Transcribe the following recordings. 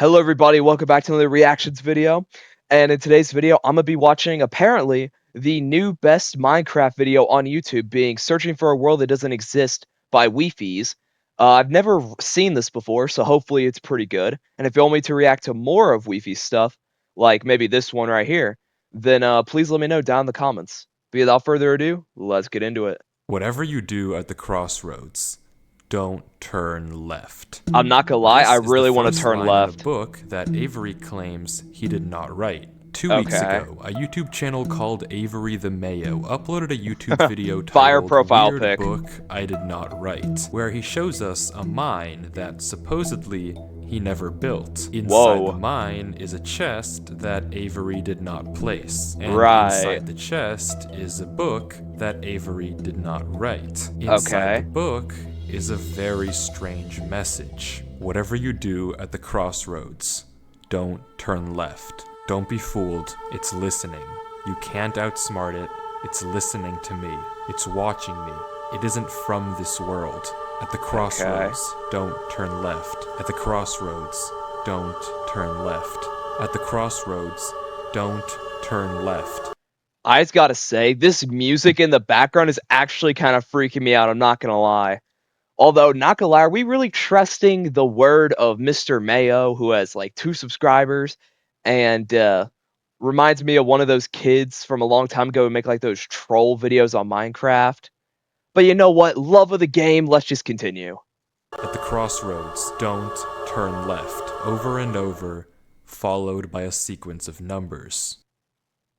Hello everybody, welcome back to another reactions video. And in today's video, I'm gonna be watching apparently the new best Minecraft video on YouTube, being Searching for a World That Doesn't Exist by Wifies. I've never seen this before, so hopefully it's pretty good. And if you want me to react to more of Wifies stuff, like maybe this one right here, then please let me know down in the comments. But without further ado, let's get into it. Whatever you do at the crossroads, don't turn left. I'm not gonna lie, I This is the really want to first turn line left. in a book that Avery claims he did not write. 2 weeks Okay. ago, a YouTube channel called Avery the Mayo uploaded a YouTube video Fire titled profile Weird pic. Book I Did Not Write, where he shows us a mine that supposedly he never built. Inside the mine is a chest that Avery did not place, and inside the chest is a book that Avery did not write. Inside the book is a very strange message. Whatever you do at the crossroads, don't turn left. Don't be fooled, it's listening. You can't outsmart it, it's listening to me. It's watching me. It isn't from this world. At the crossroads, don't turn left. At the crossroads, don't turn left. At the crossroads, don't turn left. I just gotta say, this music in the background is actually kind of freaking me out, I'm not gonna lie. Although, not gonna lie, are we really trusting the word of Mr. Mayo, who has like 2 subscribers, and reminds me of one of those kids from a long time ago who make like those troll videos on Minecraft. But you know what? Love of the game, let's just continue. At the crossroads, don't turn left. Over and over, followed by a sequence of numbers.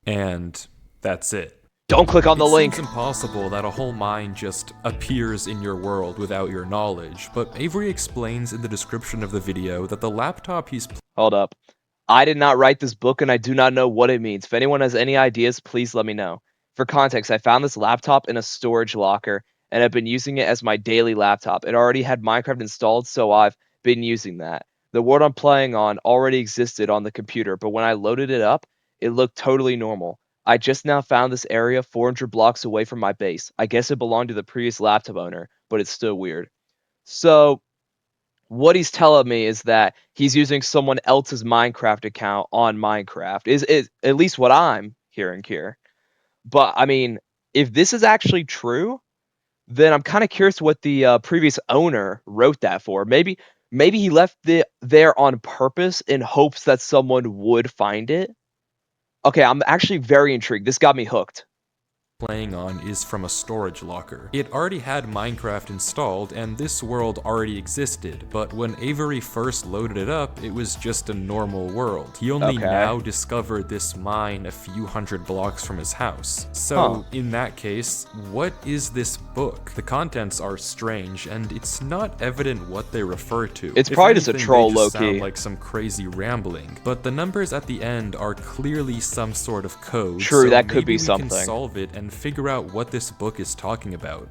And that's it. Don't click on the link. It's impossible that a whole mine just appears in your world without your knowledge, but Avery explains in the description of the video that the laptop he's Hold up. I did not write this book and I do not know what it means. If anyone has any ideas, please let me know. For context, I found this laptop in a storage locker and I've been using it as my daily laptop. It already had Minecraft installed, so I've been using that. The world I'm playing on already existed on the computer, but when I loaded it up, it looked totally normal. I just now found this area 400 blocks away from my base. I guess it belonged to the previous laptop owner, but it's still weird. So, what he's telling me is that he's using someone else's Minecraft account on Minecraft. Is at least what I'm hearing here. But, I mean, if this is actually true, then I'm kind of curious what the previous owner wrote that for. Maybe he left it there on purpose in hopes that someone would find it. Okay, I'm actually very intrigued. This got me hooked. playing on is from a storage locker. It already had Minecraft installed and this world already existed, but when Avery first loaded it up, it was just a normal world. He only now discovered this mine a few hundred blocks from his house. So in that case, what is this book? The contents are strange and it's not evident what they refer to. It's probably just a troll, low-key. Sound like some crazy rambling, but the numbers at the end are clearly some sort of code. True, so that could be maybe we something. can solve it and figure out what this book is talking about.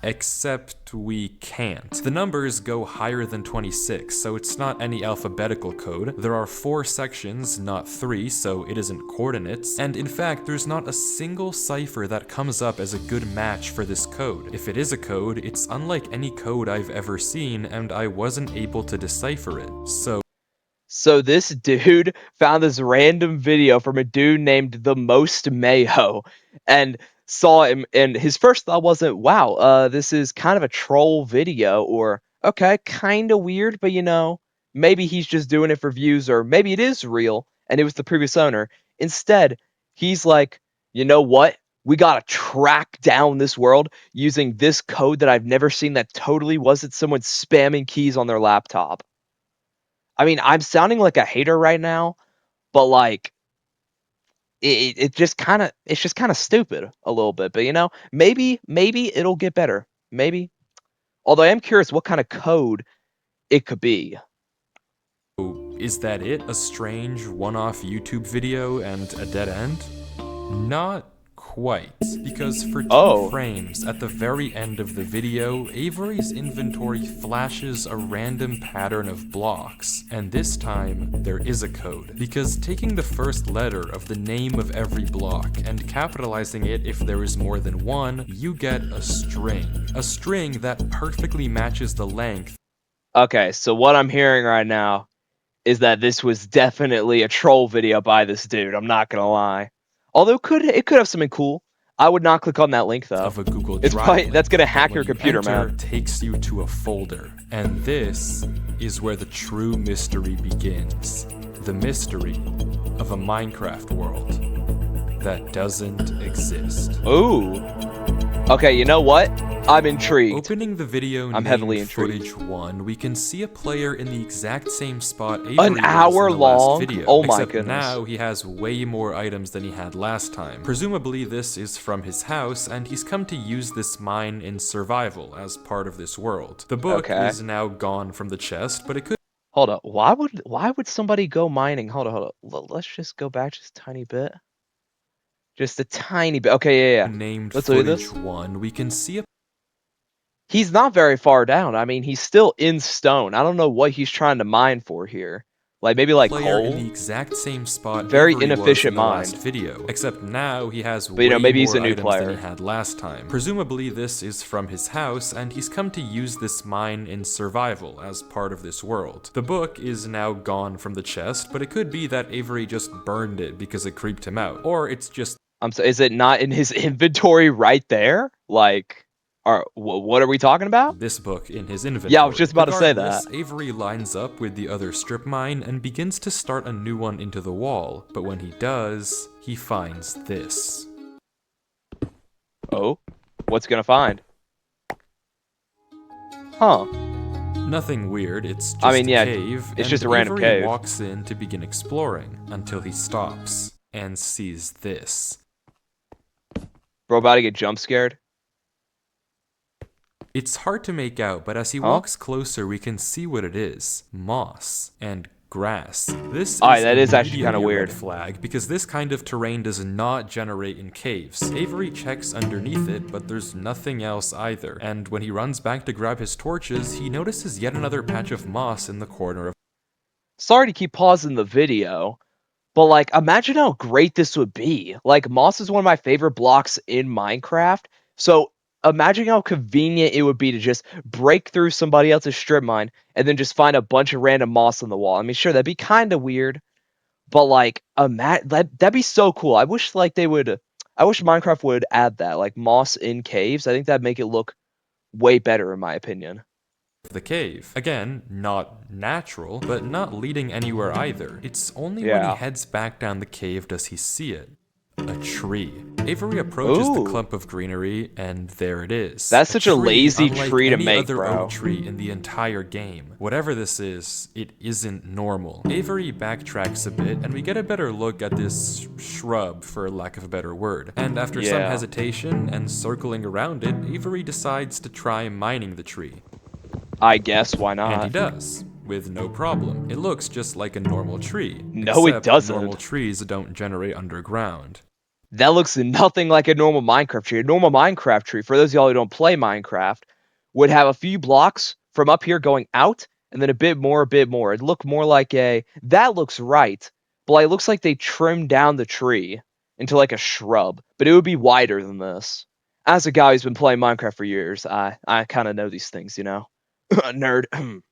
Except we can't. The numbers go higher than 26, so it's not any alphabetical code. There are 4 sections, not 3, so it isn't coordinates. And in fact, there's not a single cipher that comes up as a good match for this code. If it is a code, it's unlike any code I've ever seen, and I wasn't able to decipher it. So this dude found this random video from a dude named The Most Mayo and saw him, and his first thought wasn't, wow, this is kind of a troll video, or okay, kind of weird, but you know, maybe he's just doing it for views, or maybe it is real and it was the previous owner. Instead, he's like, you know what? We gotta track down this world using this code that I've never seen that totally wasn't someone spamming keys on their laptop. I mean, I'm sounding like a hater right now, but like, it's just kind of stupid a little bit. But you know, maybe it'll get better. Maybe. Although I am curious what kind of code it could be. Is that it? A strange one-off YouTube video and a dead end? Not quite, because for 2 frames at the very end of the video, Avery's inventory flashes a random pattern of blocks, and this time there is a code, because taking the first letter of the name of every block and capitalizing it if there is more than one, you get a string that perfectly matches the length. Okay, so what I'm hearing right now is that this was definitely a troll video by this dude. I'm not gonna lie. Although it could have something cool. I would not click on that link though. Of a Google It's Drive probably link that's gonna that hack when your you computer, enter, man. takes you to a folder. And this is where the true mystery begins. The mystery of a Minecraft world that doesn't exist. Ooh. Okay, you know what? I'm intrigued. Opening the video I'm heavily footage 1, we can see a player in the exact same spot Avery An was hour in the last long? video. Oh my except goodness. now he has way more items than he had last time. Presumably this is from his house, and he's come to use this mine in survival as part of this world. The book is now gone from the chest, but it could. Hold up. Why would somebody go mining? Hold up. Let's just go back just a tiny bit. Just a tiny bit. Okay, yeah. Named Let's do footage this. 1, we can see a. He's not very far down. I mean, he's still in stone. I don't know what he's trying to mine for here. Like maybe like player coal. In the exact same spot Very Avery inefficient was in the mine. last video, except now he has But, you know, way maybe more he's a new items player. than he had last time. Presumably this is from his house, and he's come to use this mine in survival as part of this world. The book is now gone from the chest, but it could be that Avery just burned it because it creeped him out, or it's just. Is it not in his inventory right there? Like, what are we talking about? This book in his inventory. Yeah, I was just about to say Regardless, that. Avery lines up with the other strip mine and begins to start a new one into the wall, but when he does, he finds this. Oh, what's gonna find? Huh. Nothing weird, it's just a cave. It's just a random Avery cave. walks in to begin exploring until he stops and sees this. Bro, about to get jump scared. It's hard to make out, but as he walks closer, we can see what it is. Moss and grass. This is actually kind of weird. Red flag, because this kind of terrain does not generate in caves. Avery checks underneath it, but there's nothing else either. And when he runs back to grab his torches, he notices yet another patch of moss in the corner of. Sorry to keep pausing the video, but like, imagine how great this would be. Like, moss is one of my favorite blocks in Minecraft, so imagine how convenient it would be to just break through somebody else's strip mine and then just find a bunch of random moss on the wall. I mean, sure, that'd be kind of weird, but like, that'd be so cool. I wish Minecraft would add that, like moss in caves. I think that'd make it look way better, in my opinion. The cave. Again, not natural, but not leading anywhere either. It's only when he heads back down the cave does he see it. A tree. Avery approaches the clump of greenery, and there it is. That's such a lazy tree to make, other bro. Oak tree in the entire game. Whatever this is, it isn't normal. Avery backtracks a bit, and we get a better look at this shrub, for lack of a better word. And after some hesitation and circling around it, Avery decides to try mining the tree. I guess, why not? And he does, with no problem. It looks just like a normal tree. No, it doesn't. Normal trees don't generate underground. That looks nothing like a normal Minecraft tree. A normal Minecraft tree, for those of y'all who don't play Minecraft, would have a few blocks from up here going out, and then a bit more. It'd look more like that looks right, but like, it looks like they trimmed down the tree into like a shrub, but it would be wider than this. As a guy who's been playing Minecraft for years, I kind of know these things, you know? Nerd. And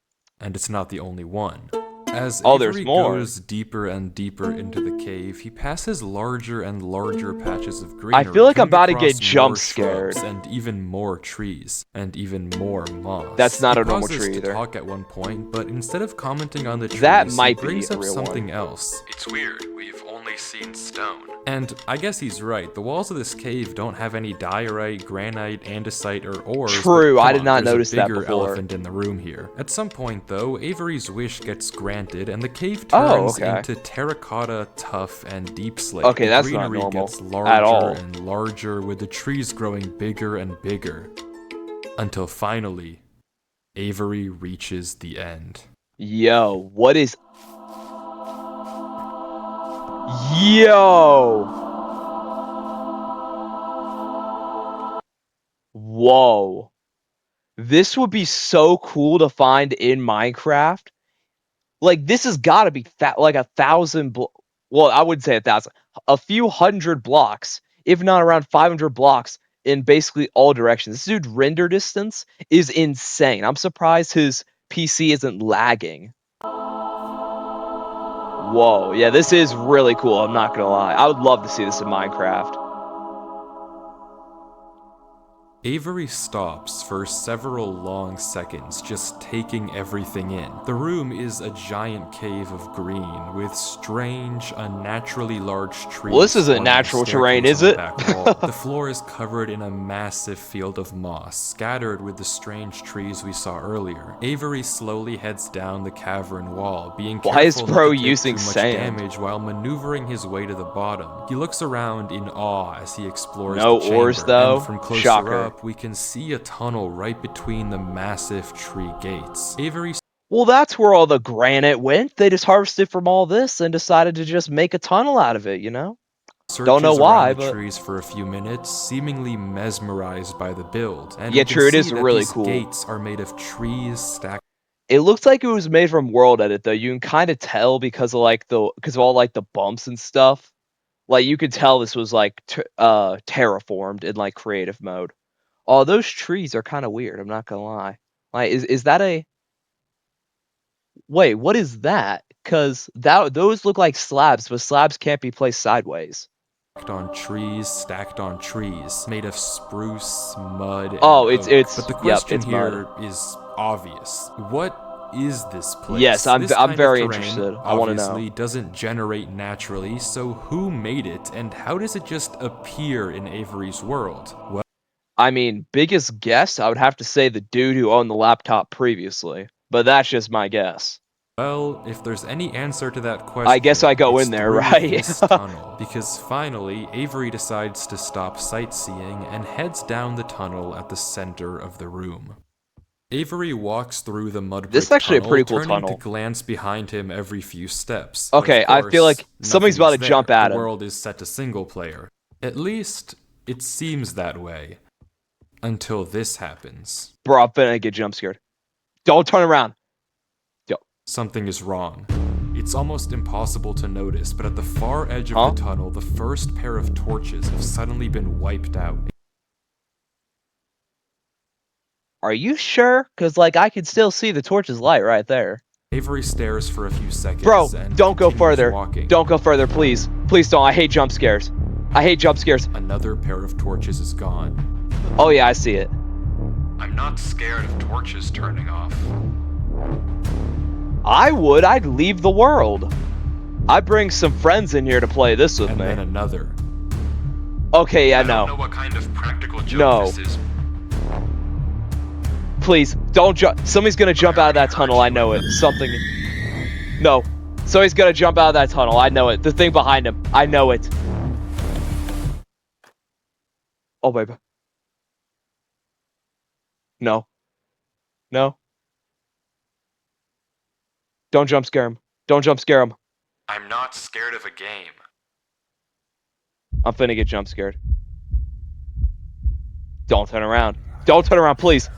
it's not the only one. As there's Avery more. goes deeper and deeper into the cave, he passes larger and larger patches of greenery. I feel like I'm about to coming get across jump more scared. shrubs and even more trees, and even more moss. That's not he a normal pauses tree to either. talk at one point, but instead of commenting on the trees, That might he brings be a up real something one. else. It's weird. We've only seen stone. And I guess he's right. The walls of this cave don't have any diorite, granite, andesite, or ores. True, I did on, not there's notice a that bigger before. elephant in the room here. At some point, though, Avery's wish gets granted, and the cave turns into terracotta, tough, and deep slate. Okay, that's the not greenery normal gets larger at all. and larger, with the trees growing bigger and bigger, until finally, Avery reaches the end. Yo, what is... Yo! Whoa. This would be so cool to find in Minecraft. Like, this has got to be like 1,000... Well, I wouldn't say 1,000. A few hundred blocks, if not around 500 blocks in basically all directions. This dude's render distance is insane. I'm surprised his PC isn't lagging. Whoa, yeah, this is really cool, I'm not gonna lie. I would love to see this in Minecraft. Avery stops for several long seconds, just taking everything in. The room is a giant cave of green, with strange, unnaturally large trees. Well, this isn't forming a natural terrain, staircase is on the it? back wall. The floor is covered in a massive field of moss, scattered with the strange trees we saw earlier. Avery slowly heads down the cavern wall, being careful not to take too much damage while maneuvering his way to the bottom. He looks around in awe as he explores the chamber, ores, though. and from closer Shocker. up, we can see a tunnel right between the massive tree gates. Avery. Well, that's where all the granite went. They just harvested from all this and decided to just make a tunnel out of it, you know? Don't know why, around the but trees for a few minutes, seemingly mesmerized by the build. And yeah, true, it is that really these cool. Gates are made of trees stacked. It looks like it was made from World Edit, though. You can kind of tell because of all like the bumps and stuff. Like you could tell this was like terraformed in like creative mode. Oh, those trees are kind of weird. I'm not gonna lie. Like, is that a? Wait, what is that? Cause those look like slabs, but slabs can't be placed sideways. Stacked on trees, made of spruce, mud, and it's oak. But the question it's here mud. is obvious. What is this place? Yes, I'm very terrain, interested. I want to know. Obviously doesn't generate naturally, so who made it, and how does it just appear in Avery's world? Well, I mean, biggest guess, I would have to say the dude who owned the laptop previously, but that's just my guess. Well, if there's any answer to that question, I guess I go in there, right? This tunnel, because finally, Avery decides to stop sightseeing and heads down the tunnel at the center of the room. Avery walks through the mud brick This is actually tunnel, a pretty cool turning tunnel. to glance behind him every few steps. Okay, But of I feel course, like something's about to nothing's jump there. at The him. world is set to single player. At least, it seems that way. Until this happens. Bro, I'm finna get jump scared. Don't turn around. Yo. Something is wrong. It's almost impossible to notice, but at the far edge of the tunnel, the first pair of torches have suddenly been wiped out. Are you sure? Because, like, I can still see the torch's light right there. Avery stares for a few seconds. Bro, and don't go further. Walking. Don't go further, please. Please don't. I hate jump scares. I hate jump scares. Another pair of torches is gone. Oh, yeah, I see it. I'm not scared of torches turning off. I would. I'd leave the world. I'd bring some friends in here to play this with me. And then another. Okay, yeah, no. I don't know what kind of practical joke this is. Please, don't jump. Somebody's gonna jump out of that tunnel. I know it. Something. No. Somebody's gonna jump out of that tunnel. I know it. The thing behind him. I know it. Oh, baby. No. No. Don't jump scare him. Don't jump scare him. I'm not scared of a game. I'm finna get jump scared. Don't turn around. Don't turn around, please.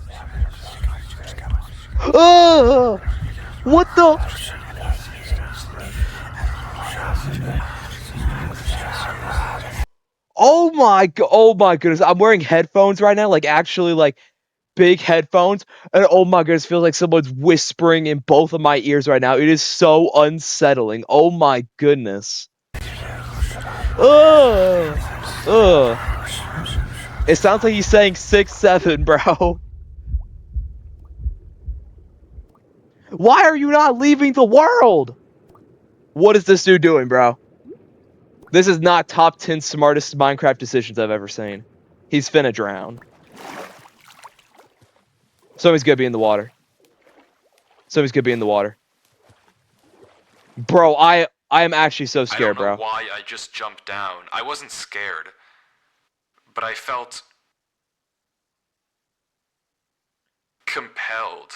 Oh! What the? Oh my goodness. I'm wearing headphones right now, like actually like big headphones, and oh my goodness, feels like someone's whispering in both of my ears right now. It is so unsettling. Oh my goodness. Ugh. Ugh. It sounds like he's saying 6-7, bro. Why are you not leaving the world? What is this dude doing, bro? This is not top 10 smartest Minecraft decisions I've ever seen. He's finna drown. Somebody's gonna be in the water. Somebody's gonna be in the water. Bro, I am actually so scared, bro. I don't know why I just jumped down. I wasn't scared. But I felt compelled.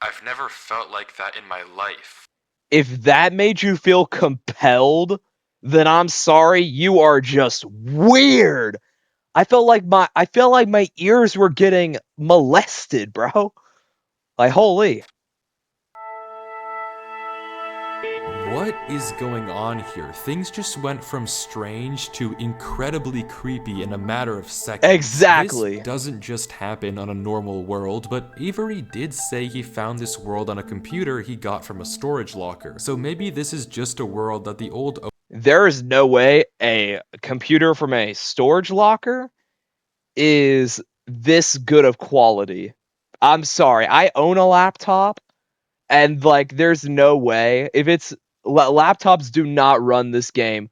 I've never felt like that in my life. If that made you feel compelled, then I'm sorry, you are just weird. I felt like my ears were getting molested, bro. Like, holy. What is going on here? Things just went from strange to incredibly creepy in a matter of seconds. Exactly. This doesn't just happen on a normal world, but Avery did say he found this world on a computer he got from a storage locker. So maybe this is just a world that the old... There is no way a computer from a storage locker is this good of quality. I'm sorry, I own a laptop, and like, there's no way. If it's laptops do not run this game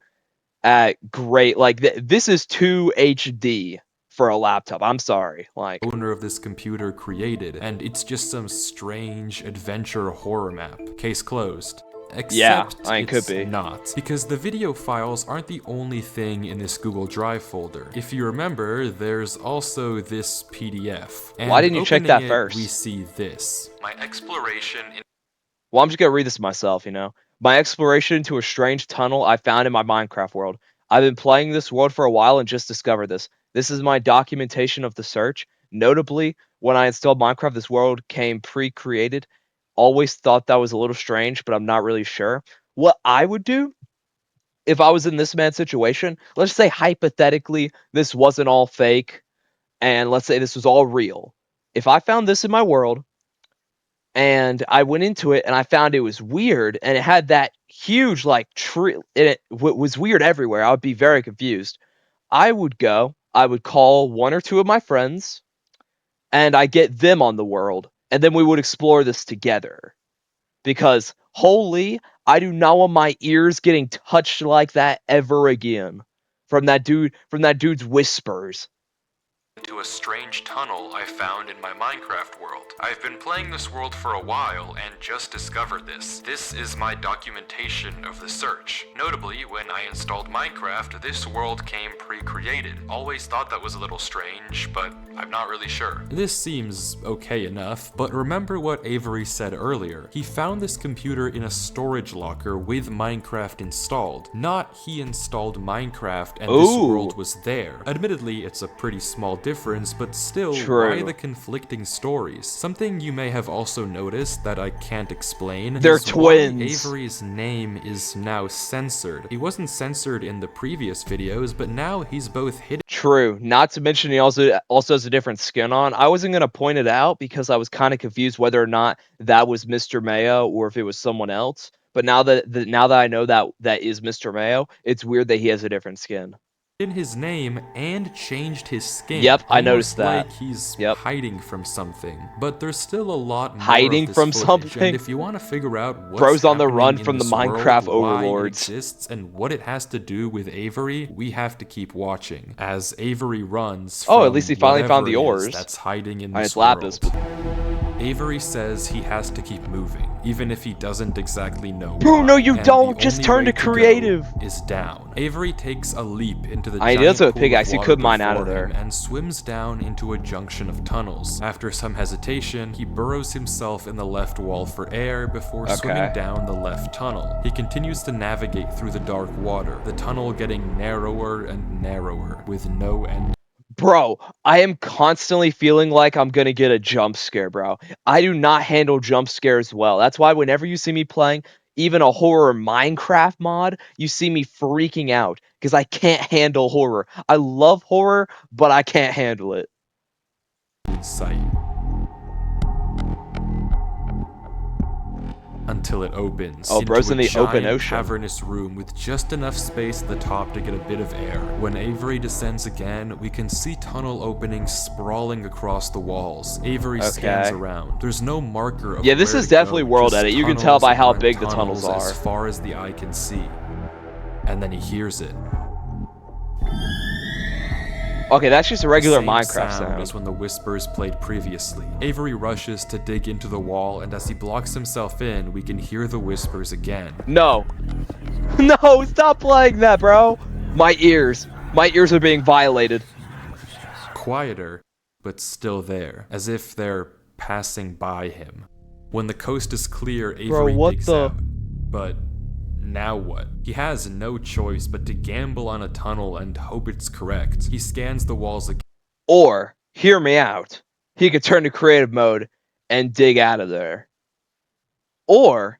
at great. Like this is 2 HD for a laptop. I'm sorry. Like, owner of this computer created, and it's just some strange adventure horror map. Case closed. Except it could be not, because the video files aren't the only thing in this Google Drive folder. If you remember, there's also this PDF. And why didn't you check that first? We see this. My exploration in... Well, I'm just gonna read this myself, you know. My exploration into a strange tunnel I found in my Minecraft world. I've been playing this world for a while and just discovered this. This is my documentation of the search. Notably, when I installed Minecraft, this world came pre-created. Always thought that was a little strange, but I'm not really sure. What I would do if I was in this man's situation, let's say hypothetically this wasn't all fake, and let's say this was all real. If I found this in my world, and I went into it, and I found it was weird, and it had that huge, like, tree, and it was weird everywhere, I would be very confused. I would call 1 or 2 of my friends, and I get them on the world, and then we would explore this together. Because, holy, I do not want my ears getting touched like that ever again. From that dude's whispers. Into a strange tunnel I found in my Minecraft world. I've been playing this world for a while and just discovered this. This is my documentation of the search. Notably, when I installed Minecraft, this world came pre-created. Always thought that was a little strange, but I'm not really sure. This seems okay enough, but remember what Avery said earlier. He found this computer in a storage locker with Minecraft installed. Not he installed Minecraft and this world was there. Admittedly, it's a pretty small difference, but still, why the conflicting stories? Something you may have also noticed that I can't explain. They're twins. Avery's name is now censored. He wasn't censored in the previous videos, but now he's both hidden. True. Not to mention he also has a different skin on. I wasn't gonna point it out because I was kind of confused whether or not that was Mr. Mayo or if it was someone else. But now that I know that is Mr. Mayo, it's weird that he has a different skin in his name and changed his skin. Yep, I noticed that. Like he's hiding from something. But there's still a lot more hiding of this from footage, something. And if you want to figure out what's Bro's on the run in from the this Minecraft world, why overlords. it exists and what it has to do with Avery, we have to keep watching as Avery runs. Oh, at least he finally found the ores. That's hiding in this lapis. Avery says he has to keep moving, even if he doesn't exactly know. Bro, no, you don't. Just turn to creative. Is down. Avery takes a leap into the that's a pickaxe. You could mine out of there. And swims down into a junction of tunnels. After some hesitation, he burrows himself in the left wall for air before swimming down the left tunnel. He continues to navigate through the dark water, the tunnel getting narrower and narrower, with no end. Bro, I am constantly feeling like I'm gonna get a jump scare, bro. I do not handle jump scares well. That's why whenever you see me playing even a horror Minecraft mod, you see me freaking out because I can't handle horror. I love horror, but I can't handle it. Sight. Until it opens. Oh, bro's in the open ocean. Cavernous room with just enough space at the top to get a bit of air. When Avery descends again, we can see tunnel openings sprawling across the walls. Avery scans around. There's no marker of this is definitely world edit. You can tell by how big the tunnels are. As far as the eye can see. And then he hears it. Okay, that's just a regular Minecraft sound. As when the whispers played previously. Avery rushes to dig into the wall, and as he blocks himself in, we can hear the whispers again. No. No, stop playing that, bro. My ears are being violated. Quieter, but still there, as if they're passing by him. When the coast is clear, Avery digs out. But now what? He has no choice but to gamble on a tunnel and hope it's correct. He scans the walls again. Or, hear me out, he could turn to creative mode and dig out of there. Or,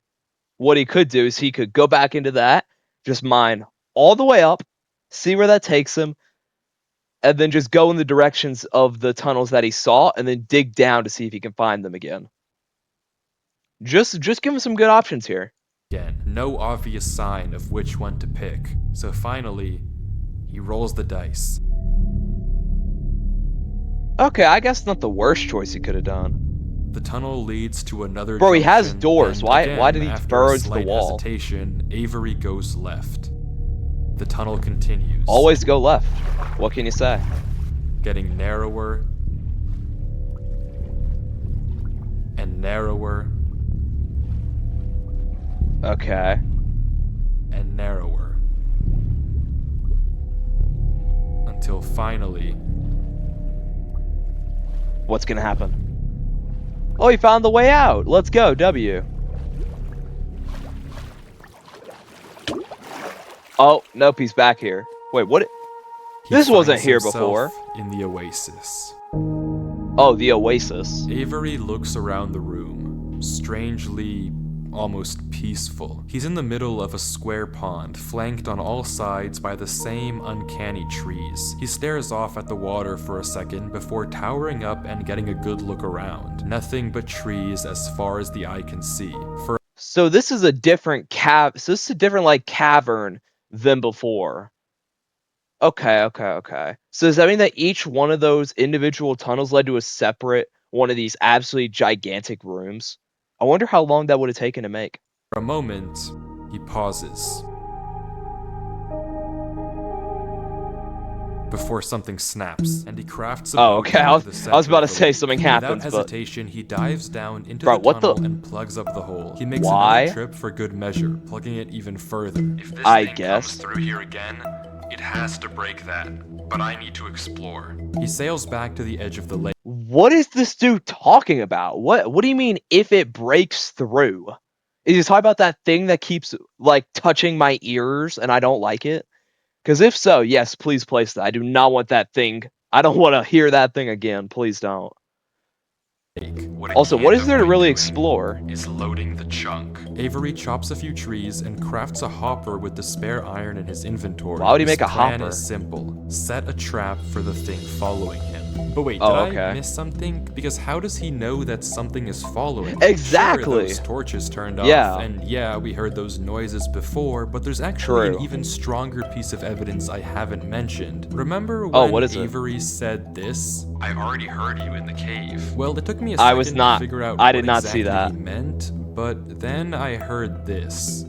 what he could do is he could go back into that, just mine all the way up, see where that takes him, and then just go in the directions of the tunnels that he saw, and then dig down to see if he can find them again. Just give him some good options here. Again, no obvious sign of which one to pick. So finally, he rolls the dice. Okay, I guess not the worst choice he could have done. The tunnel leads to another Bro, he has junction, doors. and Why again, did he after burrow a into the slight wall? hesitation, Avery goes left. The tunnel continues. Always go left. What can you say? Getting narrower and narrower Okay. and narrower. Until finally... What's gonna happen? Oh, he found the way out. Let's go, W. Oh, nope, he's back here. Wait, what? This wasn't here before. In the oasis. Oh, the oasis. Avery looks around the room, strangely, almost peaceful. He's in the middle of a square pond, flanked on all sides by the same uncanny trees. He stares off at the water for a second before towering up and getting a good look around. Nothing but trees as far as the eye can see. So this is a different So this is a different like cavern than before. Okay. So does that mean that each one of those individual tunnels led to a separate one of these absolutely gigantic rooms? I wonder how long that would have taken to make. For a moment, he pauses. Before something snaps, and he crafts a boat okay. I was about to say leak. something happens, Without hesitation, he dives down into Bro, the tunnel and plugs up the hole. He makes Why? another trip for good measure, plugging it even further. If this I thing guess. comes through here again, it has to break that. But I need to explore. He sails back to the edge of the lake. What is this dude talking about? What do you mean if it breaks through? Is he talking about that thing that keeps like touching my ears and I don't like it? Because if so, yes, please place that. I do not want that thing. I don't want to hear that thing again. Please don't. Also, what is there to really explore? Is loading the chunk. Avery chops a few trees and crafts a hopper with the spare iron in his inventory. Why would he make a His plan hopper? is simple. Set a trap for the thing following him. But wait, did I miss something? Because how does he know that something is following him? Exactly. Sure, those torches turned off, and yeah, we heard those noises before, but there's actually an even stronger piece of evidence I haven't mentioned. Remember when what is Avery said this? I already heard you in the cave. Well, it took me a I was second not. to figure out I what did not exactly see that. he meant, but then I heard this.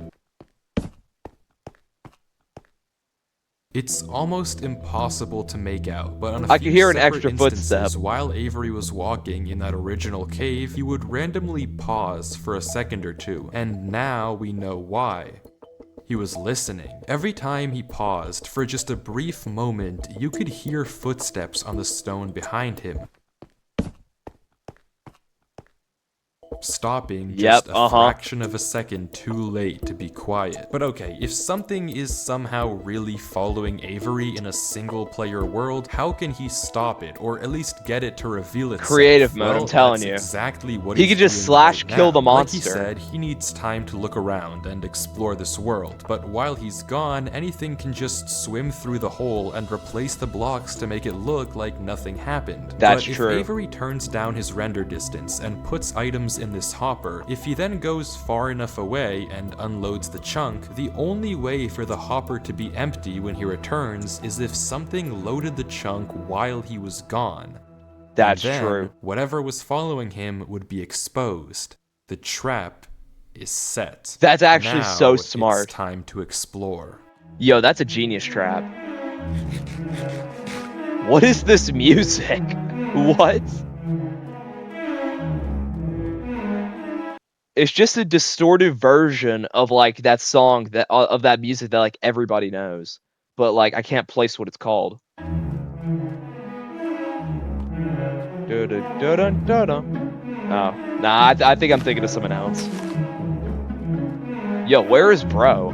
It's almost impossible to make out, but on a I few could hear an separate extra instances, footstep. while Avery was walking in that original cave, he would randomly pause for a second or two, and now we know why. He was listening. Every time he paused, for just a brief moment, you could hear footsteps on the stone behind him. Stopping just a fraction of a second too late to be quiet. But okay, if something is somehow really following Avery in a single-player world, how can he stop it, or at least get it to reveal itself? Creative mode, I'm telling you. Exactly what he could just slash kill the monster. Like he said, he needs time to look around and explore this world, but while he's gone, anything can just swim through the hole and replace the blocks to make it look like nothing happened. That's true. If Avery turns down his render distance and puts items in this hopper, if he then goes far enough away and unloads the chunk, the only way for the hopper to be empty when he returns is if something loaded the chunk while he was gone. That's and then, true. Whatever was following him would be exposed. The trap is set. That's actually now so smart. It's time to explore. Yo, that's a genius trap. What is this music? What? It's just a distorted version of like that song that of that music that like everybody knows, but like I can't place what it's called. Oh, nah, I think I'm thinking of someone else. Yo, where is bro?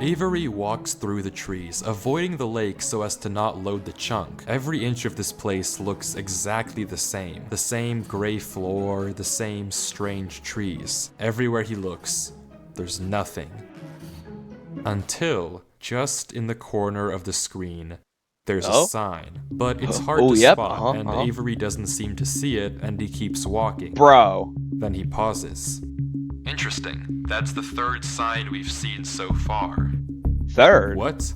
Avery walks through the trees, avoiding the lake so as to not load the chunk. Every inch of this place looks exactly the same. The same gray floor, the same strange trees. Everywhere he looks, there's nothing. Until, just in the corner of the screen, there's a sign. But it's hard to spot, and Avery doesn't seem to see it, and he keeps walking. Bro. Then he pauses. Interesting. That's the third sign we've seen so far. Third? What?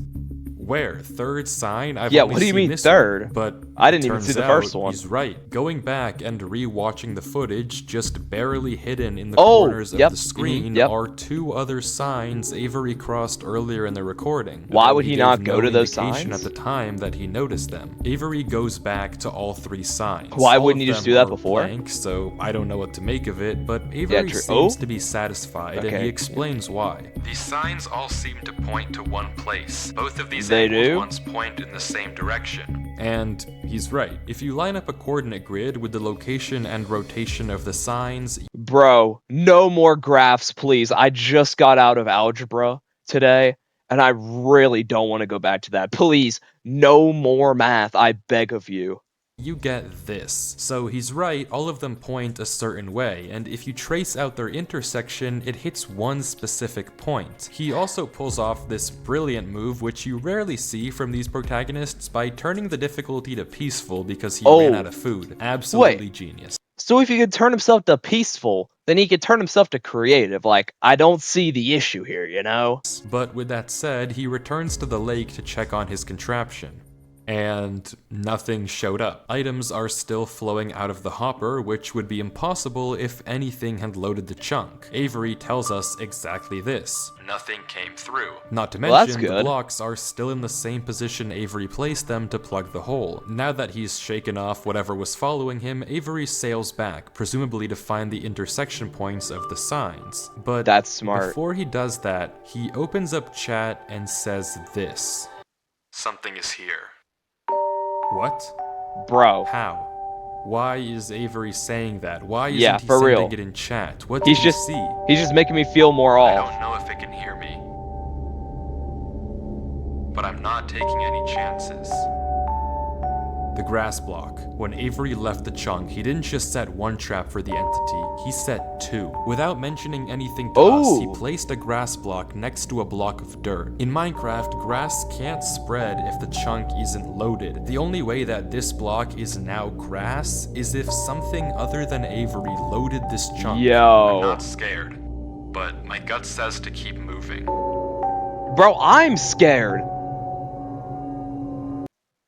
Where? Third sign? What do you mean third? But I didn't even see the first one. He's right. Going back and re-watching the footage, just barely hidden in the corners of the screen are two other signs Avery crossed earlier in the recording. Why would he not go to those signs? At the time that he noticed them. Avery goes back to all three signs. Why wouldn't he just do that before? Blank, so I don't know what to make of it, but Avery seems to be satisfied, and he explains why. These signs all seem to point to one place. Both of these ones point in the same direction. And he's right. If you line up a coordinate grid with the location and rotation of the signs... Bro, no more graphs, please. I just got out of algebra today, and I really don't want to go back to that. Please, no more math, I beg of you. You get this. So he's right, all of them point a certain way, and if you trace out their intersection, it hits one specific point. He also pulls off this brilliant move, which you rarely see from these protagonists, by turning the difficulty to peaceful because he ran out of food. Absolutely genius. So if he could turn himself to peaceful, then he could turn himself to creative. Like, I don't see the issue here, you know? But with that said, he returns to the lake to check on his contraption. And nothing showed up. Items are still flowing out of the hopper, which would be impossible if anything had loaded the chunk. Avery tells us exactly this. Nothing came through. Not to mention, the blocks are still in the same position Avery placed them to plug the hole. Now that he's shaken off whatever was following him, Avery sails back, presumably to find the intersection points of the signs. But that's smart. Before he does that, he opens up chat and says this. Something is here. What? Bro. How? Why is Avery saying that? Why isn't he sending it in chat? What did you see? He's just making me feel more off. I don't know if it can hear me. But I'm not taking any chances. The grass block. When Avery left the chunk, he didn't just set one trap for the entity, he set two. Without mentioning anything to us, he placed a grass block next to a block of dirt. In Minecraft, grass can't spread if the chunk isn't loaded. The only way that this block is now grass is if something other than Avery loaded this chunk. I'm not scared, but my gut says to keep moving. Bro, I'm scared.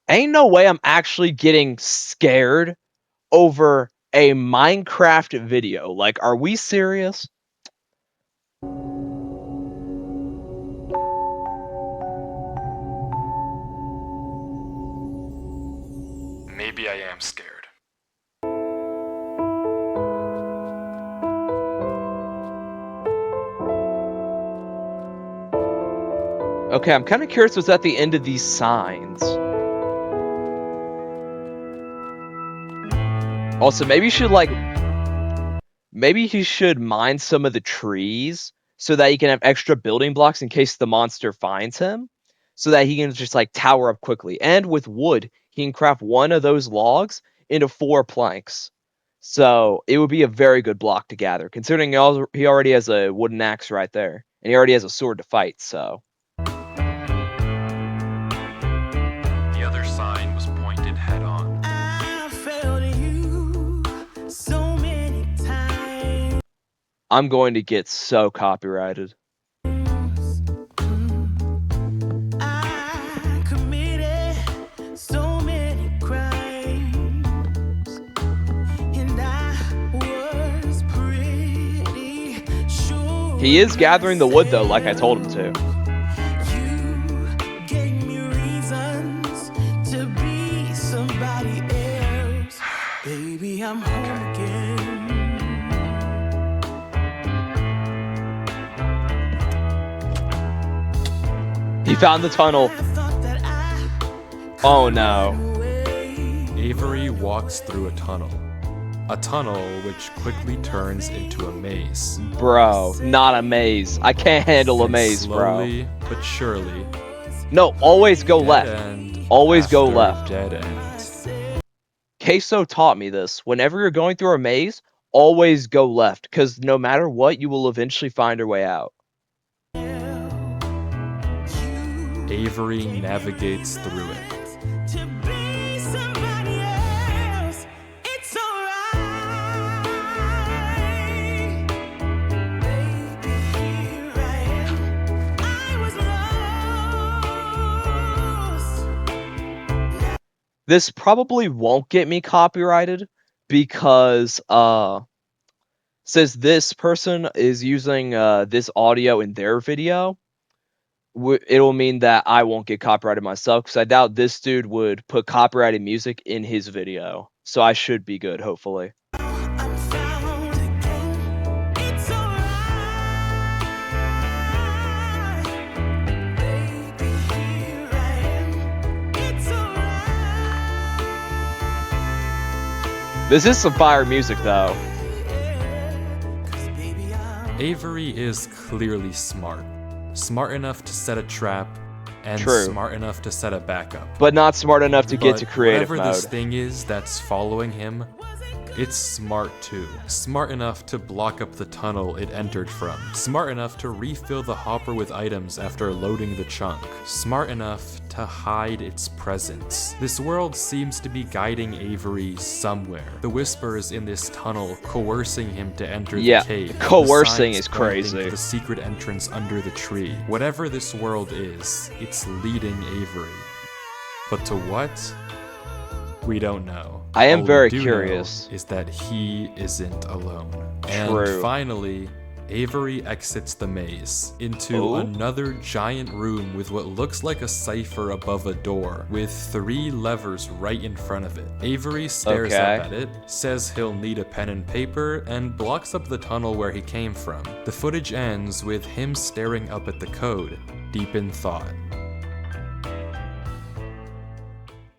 Ain't no way I'm actually getting scared over a Minecraft video. Like, are we serious? Maybe I am scared. Okay, I'm kind of curious what's at the end of these signs. Also, maybe he should mine some of the trees so that he can have extra building blocks in case the monster finds him, so that he can just like tower up quickly. And with wood, he can craft one of those logs into 4 planks. So it would be a very good block to gather, considering he already has a wooden axe right there, and he already has a sword to fight, so. The other sign was pointed head on. I'm going to get so copyrighted. He is gathering the wood though, like I told him to. Baby, I'm home again. He found the tunnel. Oh no. Avery walks through a tunnel. a tunnel which quickly turns into a maze. Bro, not a maze. I can't handle a maze, slowly, but surely. No, always go left. End always go left. Dead end. Queso taught me this. Whenever you're going through a maze, always go left, because no matter what, you will eventually find your way out. Avery navigates through it. This probably won't get me copyrighted because says this person is using this audio in their video. It'll mean that I won't get copyrighted myself, because I doubt this dude would put copyrighted music in his video. So I should be good, hopefully. This is some fire music, though. Avery is clearly smart. Smart enough to set a trap, and True. Smart enough to set a backup. But not smart enough to get to creative mode. Whatever this thing is that's following him, it's smart too. Smart enough to block up the tunnel it entered from. Smart enough to refill the hopper with items after loading the chunk. Smart enough to hide its presence. This world seems to be guiding Avery somewhere. The whispers in this tunnel coercing him to enter the cave. Coercing is crazy. The secret entrance under the tree. Whatever this world is, it's leading Avery. But to what? We don't know. I am All very we do curious. know is that he isn't alone. True. And finally, Avery exits the maze into another giant room with what looks like a cipher above a door, with 3 levers right in front of it. Avery stares up at it, says he'll need a pen and paper, and blocks up the tunnel where he came from. The footage ends with him staring up at the code, deep in thought.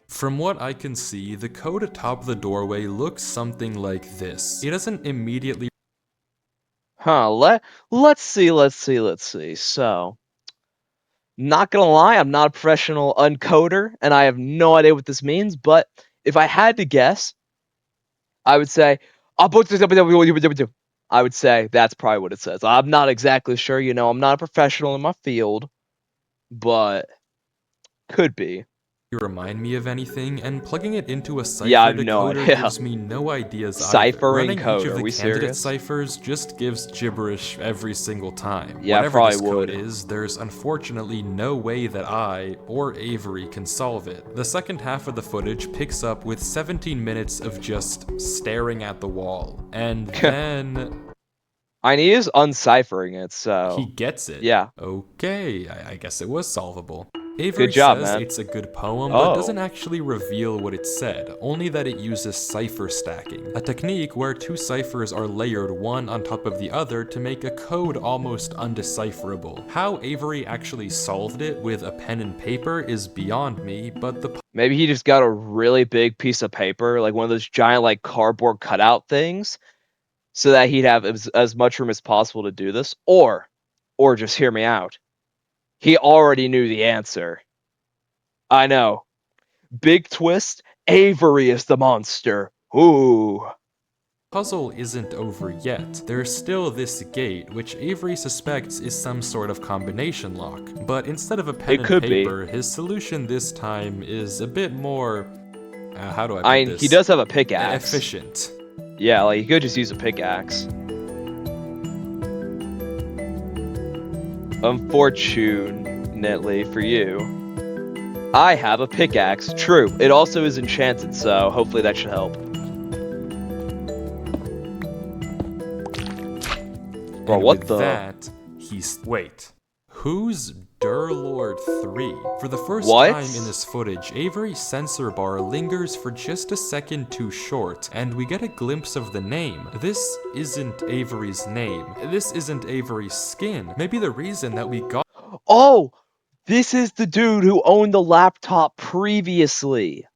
From what I can see, the code atop the doorway looks something like this. It doesn't immediately... Let's see. So, not gonna lie, I'm not a professional uncoder, and I have no idea what this means, but if I had to guess, I would say, I would say that's probably what it says. I'm not exactly sure, I'm not a professional in my field, but could be. remind me of anything, and plugging it into a cipher decoder gives me no ideas Ciphering either. code, Running each of are the we candidate serious? ciphers just gives gibberish every single time. Yeah, Whatever probably this code would. is, there's unfortunately no way that I, or Avery, can solve it. The second half of the footage picks up with 17 minutes of just staring at the wall, and then... And he is unciphering it, so... He gets it. Yeah. Okay, I guess it was solvable. Avery Good job, says man. it's a good poem, but doesn't actually reveal what it said, only that it uses cipher stacking, a technique where 2 ciphers are layered one on top of the other to make a code almost undecipherable. How Avery actually solved it with a pen and paper is beyond me, but the... Maybe he just got a really big piece of paper, like one of those giant, like, cardboard cutout things, so that he'd have as much room as possible to do this, or just hear me out. He already knew the answer. I know. Big twist, Avery is the monster. Ooh. puzzle isn't over yet. There's still this gate, which Avery suspects is some sort of combination lock. But instead of a pen and paper, his solution this time is a bit more... how do I put this? He does have a pickaxe. Efficient. Yeah, like, you could just use a pickaxe. Unfortunately for you, I have a pickaxe. True, it also is enchanted, so hopefully that should help. Bro, and what with the? that, wait. Who's Durlord 3? For the first What? time in this footage, Avery's sensor bar lingers for just a second too short, and we get a glimpse of the name. This isn't Avery's name. This isn't Avery's skin. Maybe the reason that we got— Oh! This is the dude who owned the laptop previously.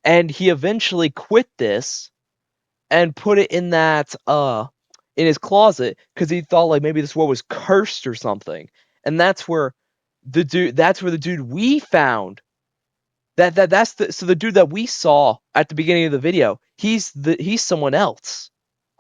And he eventually quit this and put it in that in his closet because he thought like maybe this world was cursed or something. And that's where the dude we found so the dude that we saw at the beginning of the video, he's someone else.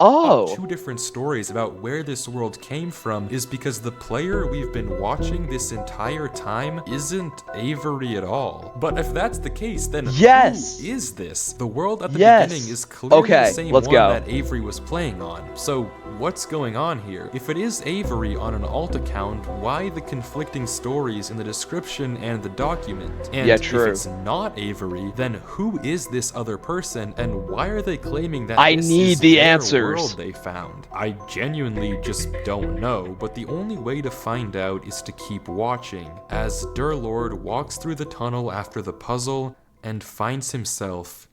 Oh. Two different stories about where this world came from is because the player we've been watching this entire time isn't Avery at all. But if that's the case, then yes, who is this? The world at the yes. beginning is clearly the same let's one go. that Avery was playing on. So what's going on here? If it is Avery on an alt account, why the conflicting stories in the description and the document? And yeah, true. if it's not Avery, then who is this other person and why are they claiming that I this need is the their answers. World they found? I genuinely just don't know, but the only way to find out is to keep watching as Durlord walks through the tunnel after the puzzle and finds himself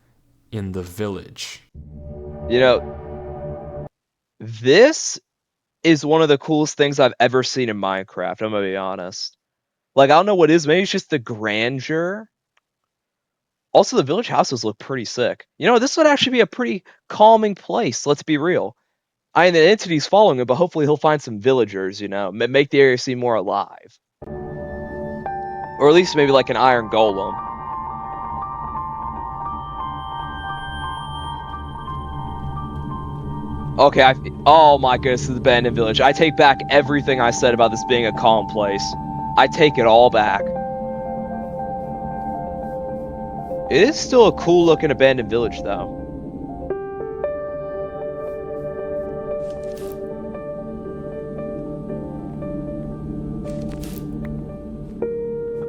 in the village. You know, this is one of the coolest things I've ever seen in Minecraft, I'm gonna be honest. Like, I don't know what it is, maybe it's just the grandeur. Also, the village houses look pretty sick. You know, this would actually be a pretty calming place, let's be real. I mean, the entity's following him, but hopefully he'll find some villagers, you know, make the area seem more alive. Or at least maybe like an iron golem. Okay, oh my goodness, this is the abandoned village. I take back everything I said about this being a calm place. I take it all back. It is still a cool looking abandoned village though.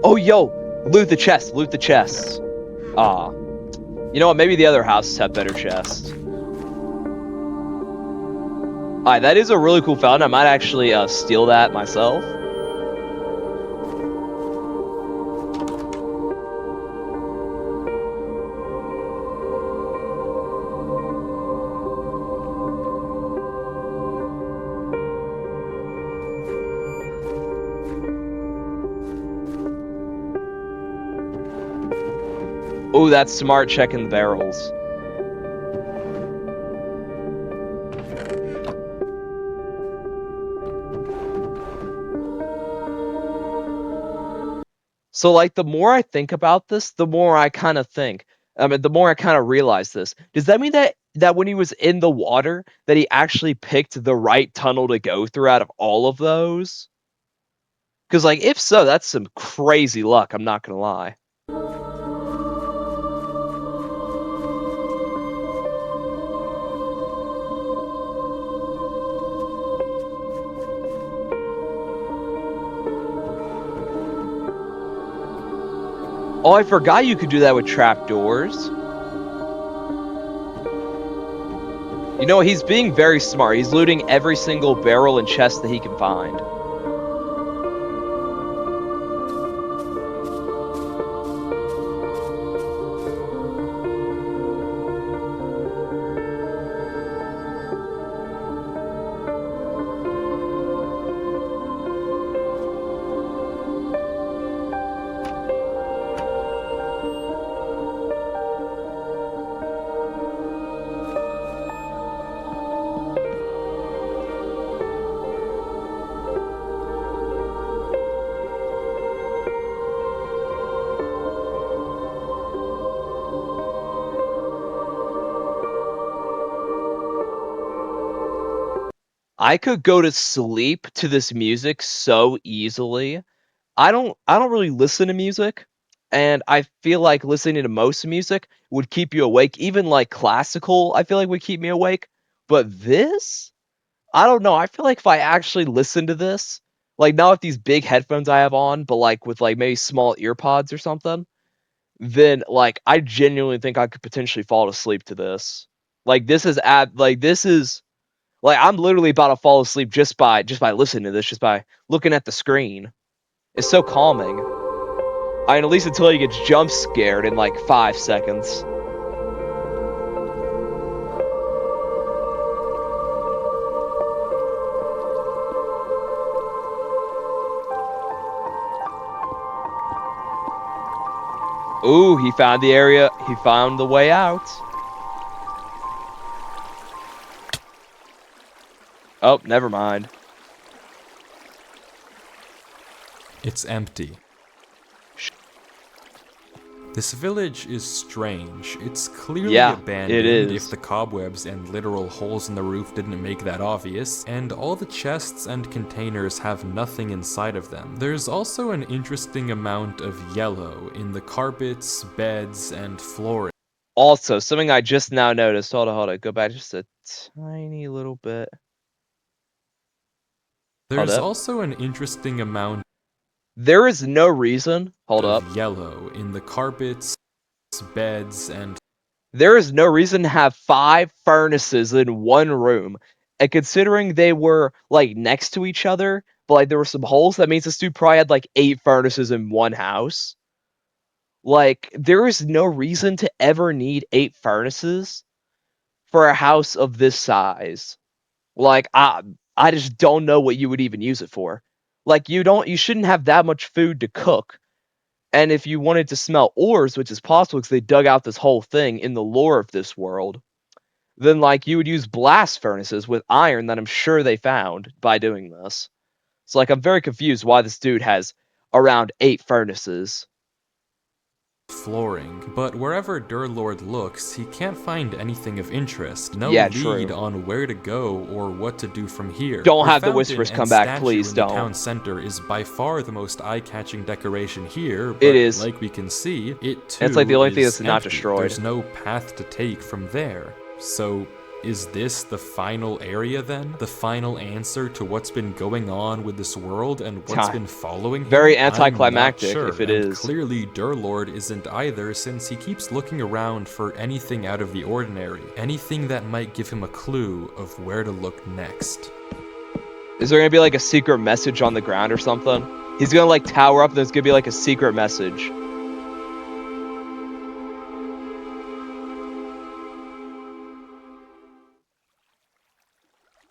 Oh, yo, loot the chests, loot the chests. You know what, maybe the other houses have better chests. Alright, that is a really cool fountain. I might actually steal that myself. Oh, that's smart, checking the barrels. So, like, the more I think about this, the more I kind of think. I mean, the more I kind of realize this. Does that mean that when he was in the water, that he actually picked the right tunnel to go through out of all of those? Because, like, if so, that's some crazy luck, I'm not gonna lie. Oh, I forgot you could do that with trapdoors. You know, he's being very smart. He's looting every single barrel and chest that he can find. I could go to sleep to this music so easily. I don't really listen to music, and I feel like listening to most music would keep you awake. Even like classical, I feel like would keep me awake. But this, I don't know. I feel like if I actually listen to this, like not with these big headphones I have on, but like with like maybe small ear pods or something, then like I genuinely think I could potentially fall asleep to this. Like this is like I'm literally about to fall asleep just by listening to this, just by looking at the screen. It's so calming. I mean, at least until he gets jump scared in like 5 seconds. Ooh, he found the area. He found the way out. Oh, never mind. It's empty. This village is strange. It's clearly Yeah, it abandoned if is. the cobwebs and literal holes in the roof didn't make that obvious, and all the chests and containers have nothing inside of them. There's also an interesting amount of yellow in the carpets, beds, and flooring. Also, something I just now noticed. Hold on. Go back just a tiny little bit. There's also an interesting amount There is no reason. Hold up. Yellow in the carpets, beds, and There is no reason to have 5 furnaces in one room. And considering they were like next to each other, but like there were some holes, that means this dude probably had like 8 furnaces in one house. Like, there is no reason to ever need 8 furnaces for a house of this size. Like, I just don't know what you would even use it for. Like, you shouldn't have that much food to cook. And if you wanted to smell ores, which is possible because they dug out this whole thing in the lore of this world, then like you would use blast furnaces with iron that I'm sure they found by doing this. So like I'm very confused why this dude has around 8 furnaces. flooring, but wherever Durlord looks, he can't find anything of interest. No Yeah, lead true. on where to go or what to do from here. Don't have the whispers come back, please The don't. town center is by far the most eye-catching decoration here, but It is. like we can see, it too It's like the only thing is that's not empty. destroyed. There's no path to take from there. So is this the final area then? The final answer to what's been going on with this world and what's been following him? Very anticlimactic, I'm not sure, if it and is. clearly Durlord isn't either, since he keeps looking around for anything out of the ordinary. Anything that might give him a clue of where to look next. Is there gonna be like a secret message on the ground or something? He's gonna like tower up and there's gonna be like a secret message.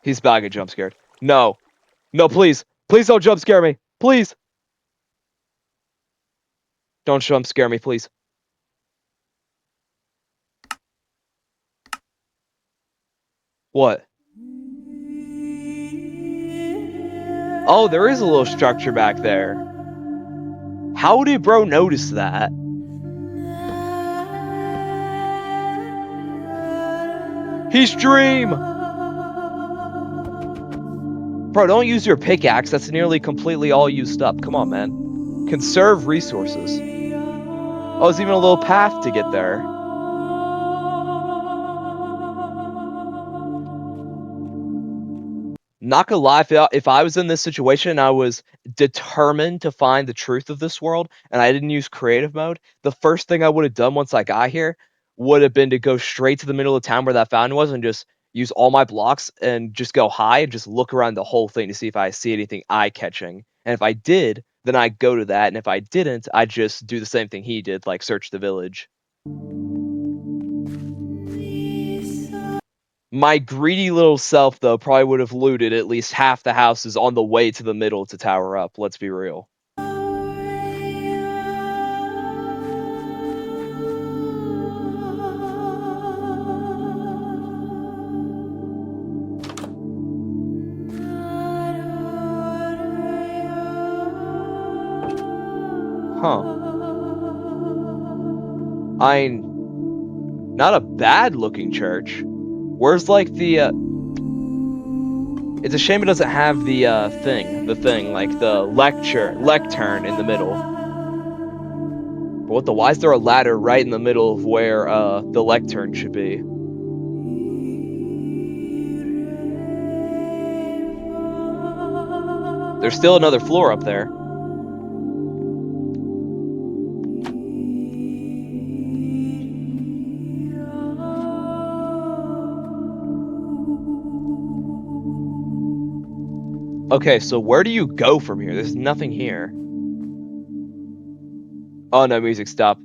He's about to get jump scared. No. No, please. Please don't jump scare me. Please. Don't jump scare me, please. What? Oh, there is a little structure back there. How did bro notice that? He's Dream! Bro, don't use your pickaxe. That's nearly completely all used up. Come on, man. Conserve resources. Oh, there's even a little path to get there. Not gonna lie, if I was in this situation and I was determined to find the truth of this world and I didn't use creative mode, the first thing I would have done once I got here would have been to go straight to the middle of town where that fountain was and just use all my blocks and just go high and just look around the whole thing to see if I see anything eye-catching. And if I did, then I'd go to that, and if I didn't, I'd just do the same thing he did, like search the village. My greedy little self, though, probably would have looted at least half the houses on the way to the middle to tower up, let's be real. Huh. Not a bad-looking church. Where's, like, the, It's a shame it doesn't have the, thing, like, the lectern in the middle. But why is there a ladder right in the middle of where, the lectern should be? There's still another floor up there. Okay, so where do you go from here? There's nothing here. Oh no, music, stop.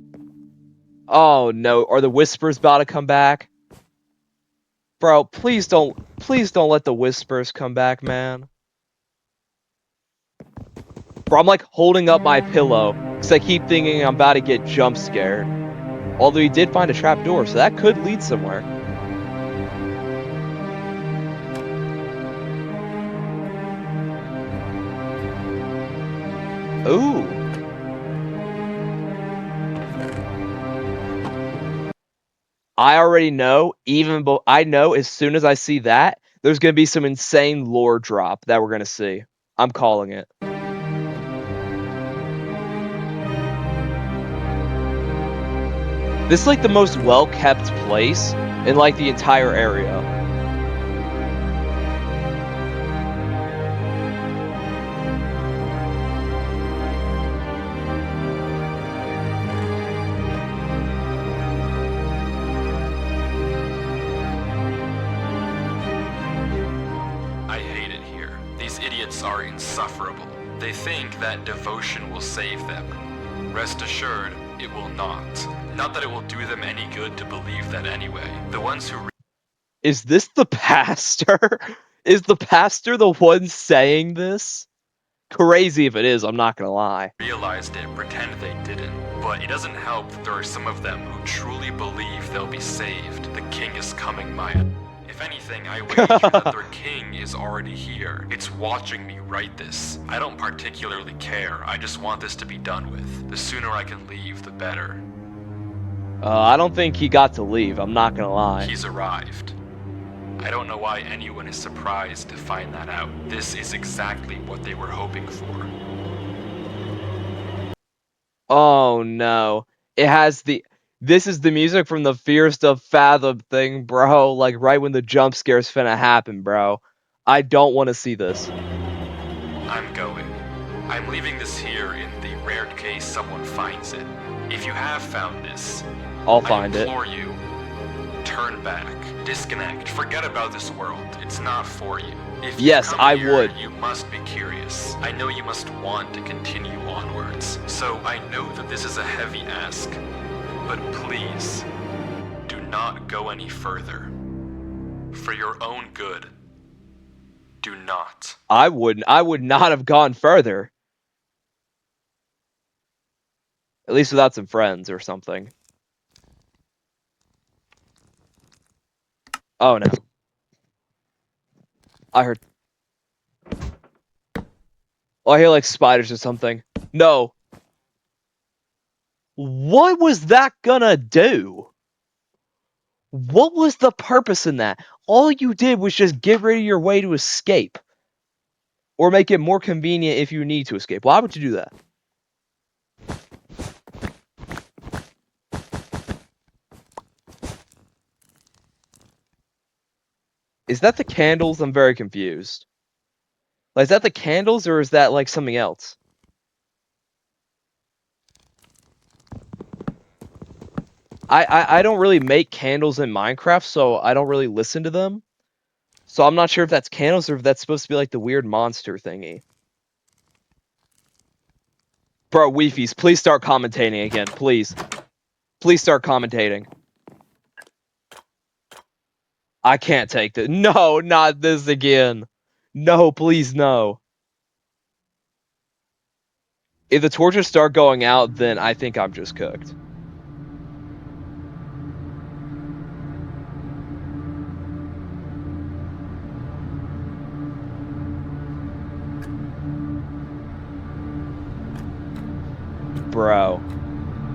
Oh no, are the whispers about to come back? Bro, please don't let the whispers come back, man. Bro, I'm like holding up my pillow because I keep thinking I'm about to get jump scared. Although he did find a trap door, so that could lead somewhere. Ooh. I already know, I know as soon as I see that, there's going to be some insane lore drop that we're going to see. I'm calling it. This is like the most well-kept place in like the entire area. I hate it here. These idiots are insufferable. They think that devotion will save them. Rest assured, it will not. Not that it will do them any good to believe that anyway. The ones who... Is this the pastor? Is the pastor the one saying this? Crazy if it is, I'm not gonna lie. Realized it, pretend they didn't. But it doesn't help that there are some of them who truly believe they'll be saved. The king is coming, Maya. If anything, I wager that their king is already here. It's watching me write this. I don't particularly care. I just want this to be done with. The sooner I can leave, the better. I don't think he got to leave, I'm not gonna lie. He's arrived. I don't know why anyone is surprised to find that out. This is exactly what they were hoping for. Oh no. It has this is the music from the Fears to Fathom thing, bro. Like right when the jump scare's finna happen, bro. I don't want to see this. I'm going. I'm leaving this here in the rare case someone finds it. If you have found this, I'll find I it. implore you, turn back, disconnect, forget about this world. It's not for you. If you Yes, come I here, would. You must be curious. I know you must want to continue onwards. So I know that this is a heavy ask, but please, do not go any further. For your own good, do not. I would not have gone further. At least without some friends or something. Oh no. I heard. Oh, I hear like spiders or something. No. What was that gonna do? What was the purpose in that? All you did was just get rid of your way to escape. Or make it more convenient if you need to escape. Why would you do that? Is that the candles? I'm very confused. Like, is that the candles or is that like something else? I don't really make candles in Minecraft, so I don't really listen to them. So I'm not sure if that's candles or if that's supposed to be like the weird monster thingy. Bro, Wifies, please start commentating again, please. Please start commentating. I can't take this. No, not this again. No, please, no. If the torches start going out, then I think I'm just cooked. Bro.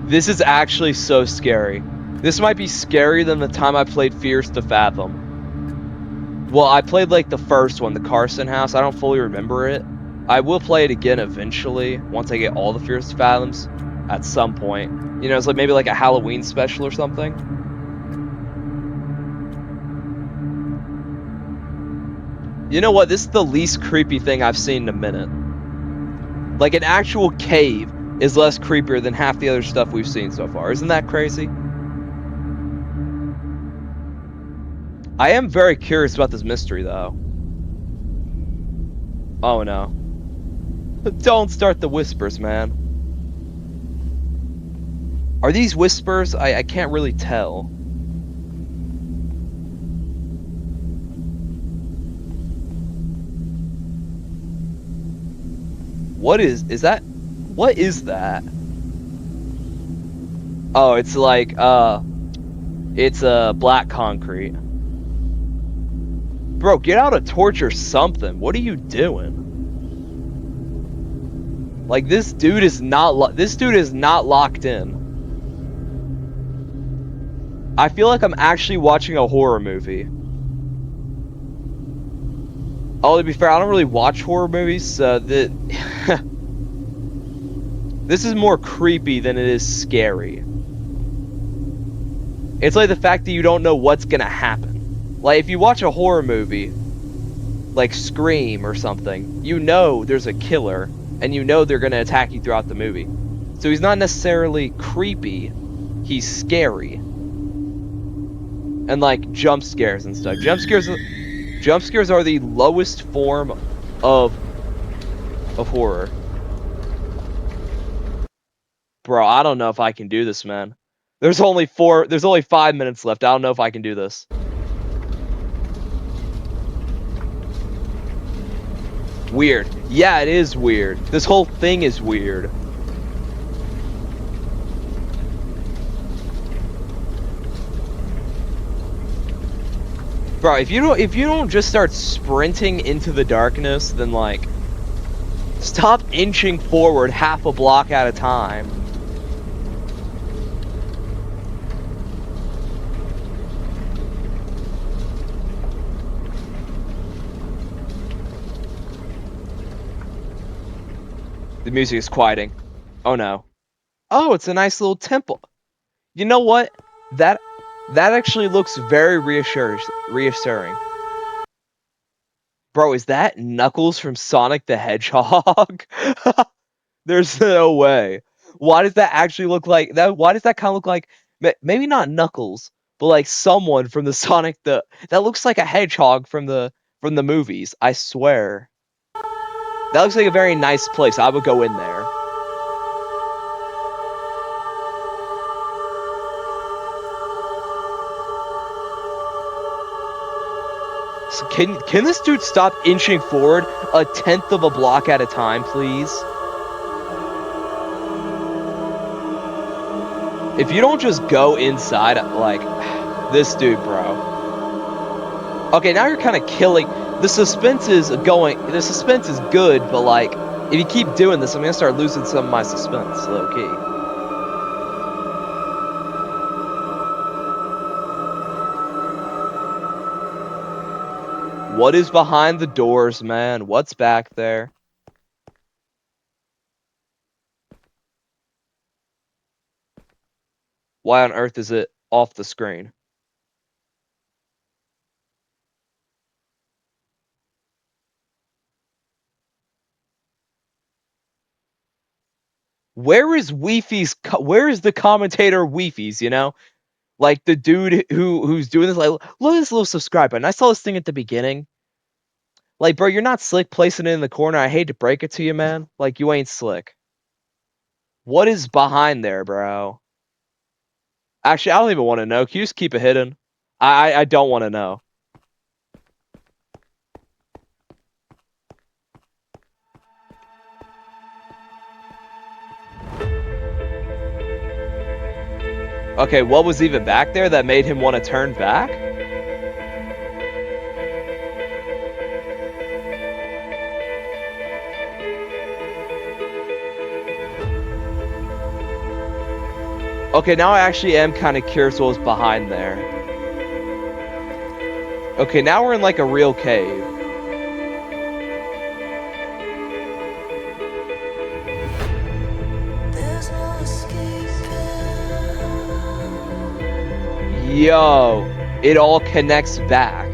This is actually so scary. This might be scarier than the time I played Fears to Fathom. Well, I played like the first one, the Carson House. I don't fully remember it. I will play it again eventually, once I get all the Fears to Fathoms at some point. You know, it's like maybe like a Halloween special or something. You know what? This is the least creepy thing I've seen in a minute. Like an actual cave is less creepier than half the other stuff we've seen so far. Isn't that crazy? I am very curious about this mystery, though. Oh, no. Don't start the whispers, man. Are these whispers? I can't really tell. What is that? What is that? Oh, it's like, it's black concrete. Bro, get out a torch or something. What are you doing? Like, this dude is not locked in. I feel like I'm actually watching a horror movie. Oh, to be fair, I don't really watch horror movies, so this is more creepy than it is scary. It's like the fact that you don't know what's gonna happen. Like, if you watch a horror movie, like Scream or something, you know there's a killer, and you know they're gonna attack you throughout the movie. So he's not necessarily creepy, he's scary. And like jump scares and stuff. Jump scares are the lowest form of horror. Bro, I don't know if I can do this, man. There's only 5 minutes left. I don't know if I can do this. Weird. Yeah, it is weird. This whole thing is weird. Bro, if you don't just start sprinting into the darkness, then like stop inching forward half a block at a time. The music is quieting. Oh no. Oh, it's a nice little temple. You know what? That actually looks very reassuring. Bro, is that Knuckles from Sonic the Hedgehog? There's no way. Why does that actually look like that? Why does that kind of look like maybe not Knuckles, but like someone from the Sonic that looks like a hedgehog from the movies? I swear. That looks like a very nice place. I would go in there. So can this dude stop inching forward 1/10 of a block at a time, please? If you don't just go inside, like, this dude, bro. Okay, now you're kind of killing. The suspense is good, but like, if you keep doing this, I'm gonna start losing some of my suspense, low-key. What is behind the doors, man? What's back there? Why on earth is it off the screen? Where is Wifies? Where is the commentator Wifies, you know? Like the dude who's doing this, like, look at this little subscribe button. I saw this thing at the beginning. Like, bro, you're not slick placing it in the corner. I hate to break it to you, man. Like, you ain't slick. What is behind there, bro? Actually, I don't even want to know. Can you just keep it hidden? I don't want to know. Okay, what was even back there that made him want to turn back? Okay, now I actually am kind of curious what was behind there. Okay, now we're in like a real cave. Yo, it all connects back.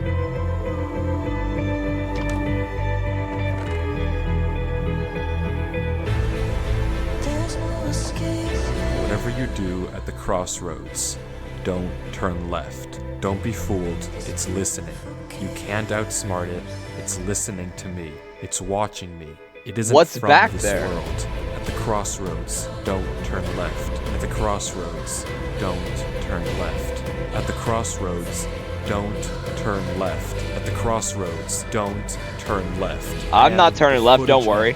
Whatever you do at the crossroads, don't turn left. Don't be fooled. It's listening. You can't outsmart it. It's listening to me. It's watching me. It isn't What's from back this there? world. At the crossroads, don't turn left. At the crossroads, don't turn left. At the crossroads, don't turn left. At the crossroads, don't turn left. I'm not turning left, don't worry.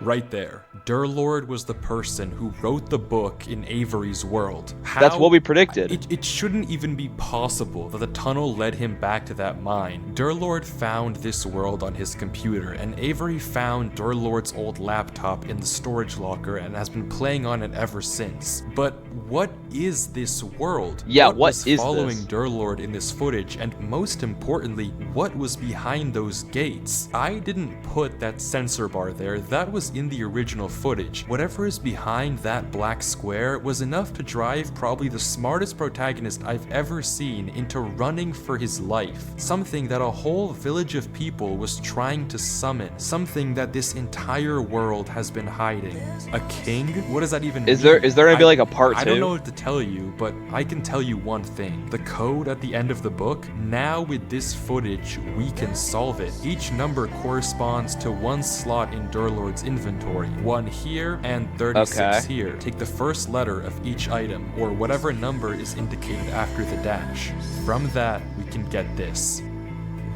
Right there. Durlord was the person who wrote the book in Avery's world. That's what we predicted. It shouldn't even be possible that the tunnel led him back to that mine. Durlord found this world on his computer, and Avery found Durlord's old laptop in the storage locker and has been playing on it ever since. But what is this world? Yeah, what was is following this? Durlord in this footage, and most importantly, what was behind those gates? I didn't put that sensor bar there, that was in the original footage. Whatever is behind that black square was enough to drive probably the smartest protagonist I've ever seen into running for his life. Something that a whole village of people was trying to summon. Something that this entire world has been hiding. A king? What does that even mean? Is there gonna be like a part 2? I don't know what to tell you, but I can tell you one thing. The code at the end of the book, now with this footage, we can solve it. Each number corresponds to one slot in Durlord's inventory. 1 here and 36 here. Take the first letter of each item, or whatever number is indicated after the dash. From that, we can get this.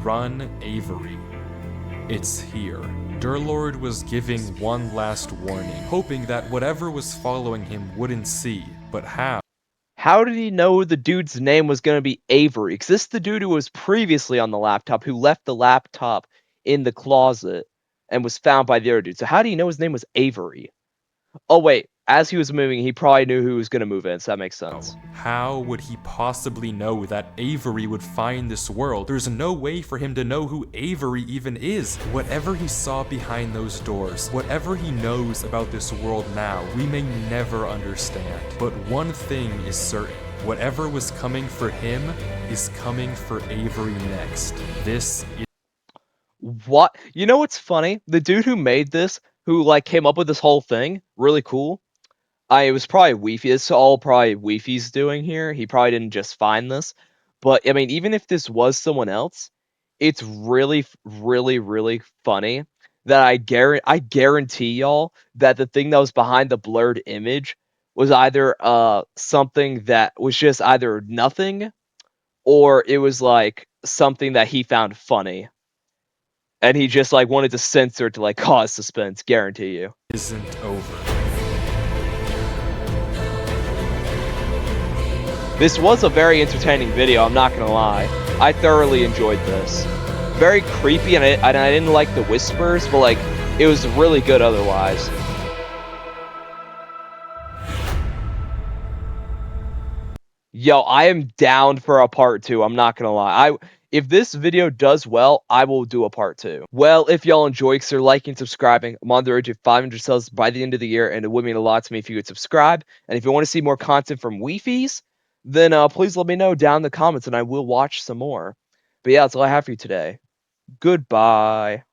Run Avery. It's here. Durlord was giving one last warning, hoping that whatever was following him wouldn't see. But how? How did he know the dude's name was going to be Avery? Because this is the dude who was previously on the laptop, who left the laptop in the closet and was found by the other dude. So how do you know his name was Avery? Oh, wait. As he was moving, he probably knew who was going to move in, so that makes sense. How would he possibly know that Avery would find this world? There's no way for him to know who Avery even is. Whatever he saw behind those doors, whatever he knows about this world now, we may never understand. But one thing is certain. Whatever was coming for him is coming for Avery next. This is... What? You know what's funny? The dude who made this, who like came up with this whole thing, really cool. It was probably Wifies. It's all probably Wifies doing here. He probably didn't just find this. But, I mean, even if this was someone else, it's really, really, really funny that I guarantee y'all that the thing that was behind the blurred image was either something that was just either nothing, or it was like something that he found funny. And he just like wanted to censor it to like cause suspense, guarantee you. Isn't over. This was a very entertaining video, I'm not gonna lie. I thoroughly enjoyed this. Very creepy, and I didn't like the whispers, but like, it was really good otherwise. Yo, I am down for a part 2, I'm not gonna lie. If this video does well, I will do a part 2. Well, if y'all enjoyed, consider liking and subscribing. I'm on the road to 500 subs by the end of the year, and it would mean a lot to me if you would subscribe. And if you want to see more content from Wifies, then please let me know down in the comments, and I will watch some more. But yeah, that's all I have for you today. Goodbye.